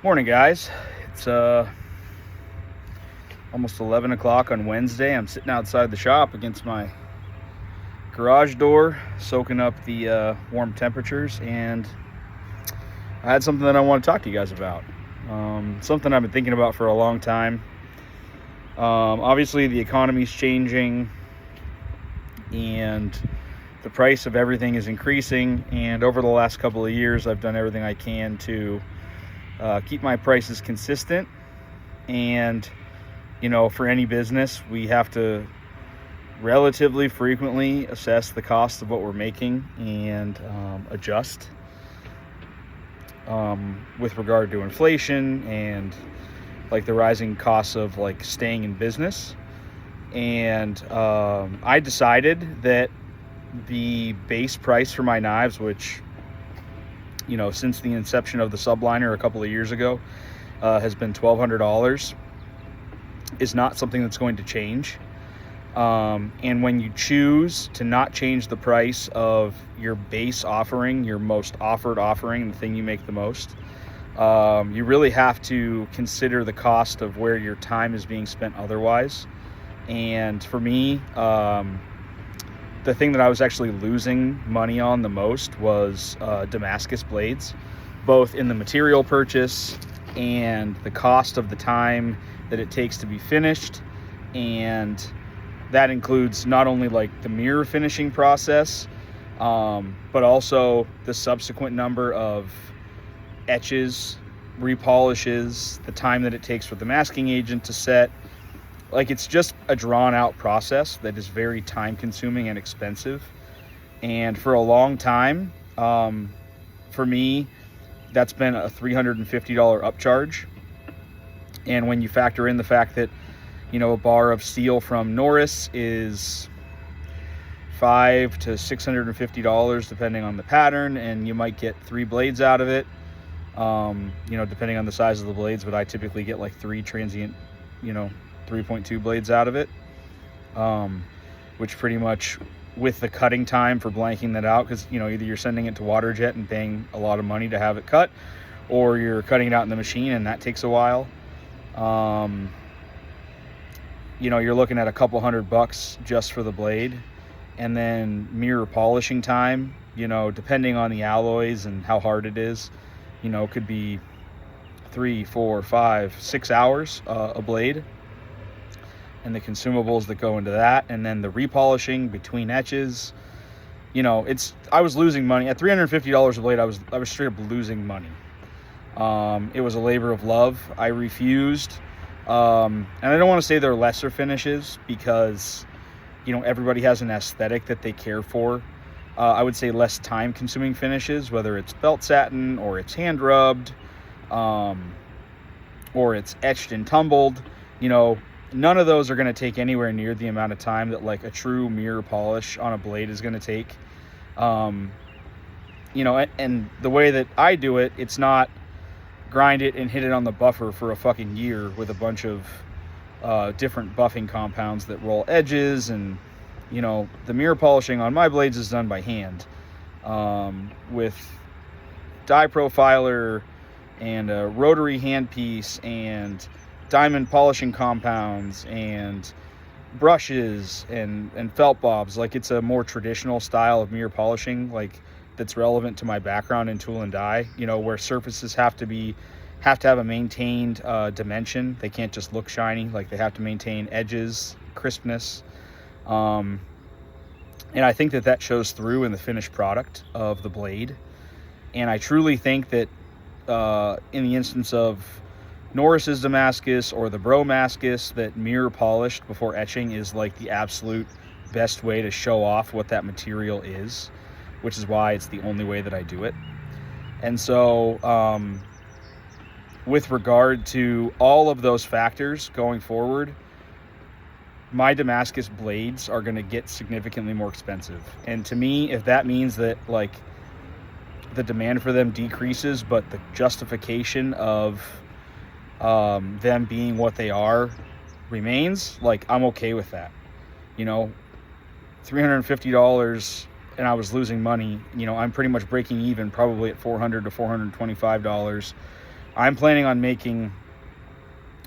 Morning, guys. It's almost 11 o'clock on Wednesday. I'm sitting outside the shop against my garage door, soaking up the warm temperatures, and I had something that I want to talk to you guys about. Something I've been thinking about for a long time. Obviously, the economy's changing, and the price of everything is increasing, and over the last couple of years, I've done everything I can to keep my prices consistent. And for any business, we have to relatively frequently assess the cost of what we're making and adjust with regard to inflation and like the rising costs of like staying in business. And I decided that the base price for my knives, which since the inception of the subliner a couple of years ago, has been $1,200, is not something that's going to change. And when you choose to not change the price of your base offering, your most offered offering, the thing you make the most, you really have to consider the cost of where your time is being spent otherwise. And for me, the thing that I was actually losing money on the most was Damascus blades, both in the material purchase and the cost of the time that it takes to be finished. And that includes not only like the mirror finishing process, but also the subsequent number of etches, repolishes, the time that it takes for the masking agent to set. Like, it's just a drawn out process that is very time consuming and expensive. And for a long time, for me, that's been a $350 upcharge. And when you factor in the fact that, a bar of steel from Norris is $500 to $650 depending on the pattern, and you might get 3 blades out of it, depending on the size of the blades, but I typically get like 3 transient, 3.2 blades out of it, which pretty much, with the cutting time for blanking that out, because either you're sending it to water jet and paying a lot of money to have it cut, or you're cutting it out in the machine and that takes a while. You're looking at a couple $100 just for the blade. And then mirror polishing time, depending on the alloys and how hard it is, could be 3, 4, 5, 6 hours a blade, and the consumables that go into that, and then the repolishing between etches. I was losing money at $350 a blade. I was straight up losing money. It was a labor of love. I refused, and I don't want to say they're lesser finishes, because everybody has an aesthetic that they care for. I would say less time consuming finishes, whether it's belt satin or it's hand rubbed, or it's etched and tumbled. None of those are going to take anywhere near the amount of time that like a true mirror polish on a blade is going to take. And the way that I do it, it's not grind it and hit it on the buffer for a fucking year with a bunch of different buffing compounds that roll edges. And the mirror polishing on my blades is done by hand, with dye profiler and a rotary handpiece and diamond polishing compounds and brushes and felt bobs. Like, it's a more traditional style of mirror polishing, like, that's relevant to my background in tool and die, where surfaces have to have a maintained dimension. They can't just look shiny. Like, they have to maintain edges, crispness. And I think that shows through in the finished product of the blade. And I truly think that in the instance of Norris's Damascus or the Bromascus, that mirror polished before etching is like the absolute best way to show off what that material is, which is why it's the only way that I do it. And so with regard to all of those factors going forward, my Damascus blades are going to get significantly more expensive. And to me, if that means that like the demand for them decreases, but the justification of them being what they are remains, like, I'm okay with that. $350 and I was losing money. I'm pretty much breaking even, probably at $400 to $425 I'm planning on making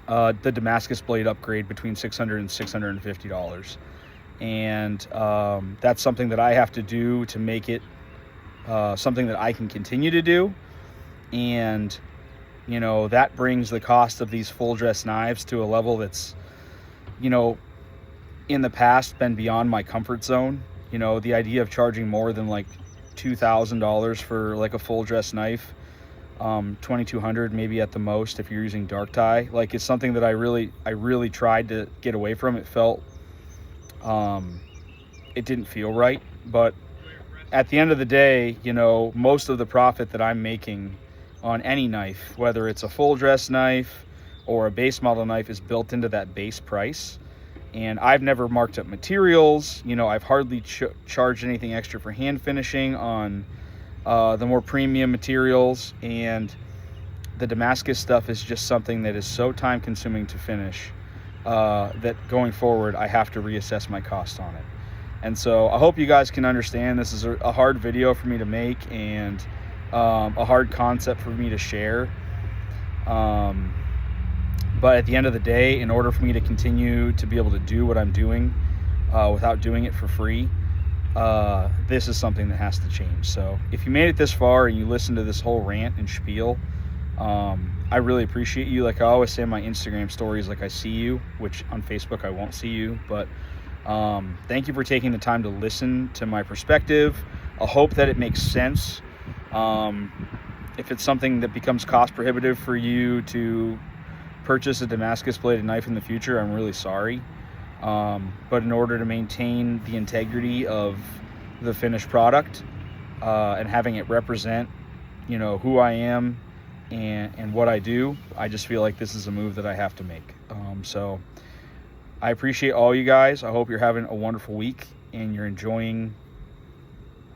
the Damascus blade upgrade between $600 and $650. And that's something that I have to do to make it something that I can continue to do. And, you know, that brings the cost of these full dress knives to a level that's, you know, in the past been beyond my comfort zone. You know, the idea of charging more than like $2,000 for like a full dress knife, $2,200 maybe at the most if you're using dark tie, like, it's something that I really tried to get away from. It felt, it didn't feel right. But at the end of the day, you know, most of the profit that I'm making on any knife, whether it's a full dress knife or a base model knife, is built into that base price. And I've never marked up materials. You know, I've hardly charged anything extra for hand finishing on the more premium materials. And the Damascus stuff is just something that is so time consuming to finish that going forward I have to reassess my cost on it. And so I hope you guys can understand this is a hard video for me to make, and a hard concept for me to share. But at the end of the day, in order for me to continue to be able to do what I'm doing without doing it for free, this is something that has to change. So if you made it this far and you listened to this whole rant and spiel, I really appreciate you. Like I always say in my Instagram stories, like, I see you, which on Facebook I won't see you. But thank you for taking the time to listen to my perspective. I hope that it makes sense. If it's something that becomes cost prohibitive for you to purchase a Damascus bladed knife in the future, I'm really sorry. But in order to maintain the integrity of the finished product and having it represent, you know, who I am and what I do, I just feel like this is a move that I have to make. So I appreciate all you guys. I hope you're having a wonderful week and you're enjoying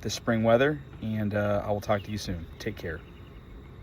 the spring weather, and I will talk to you soon. Take care.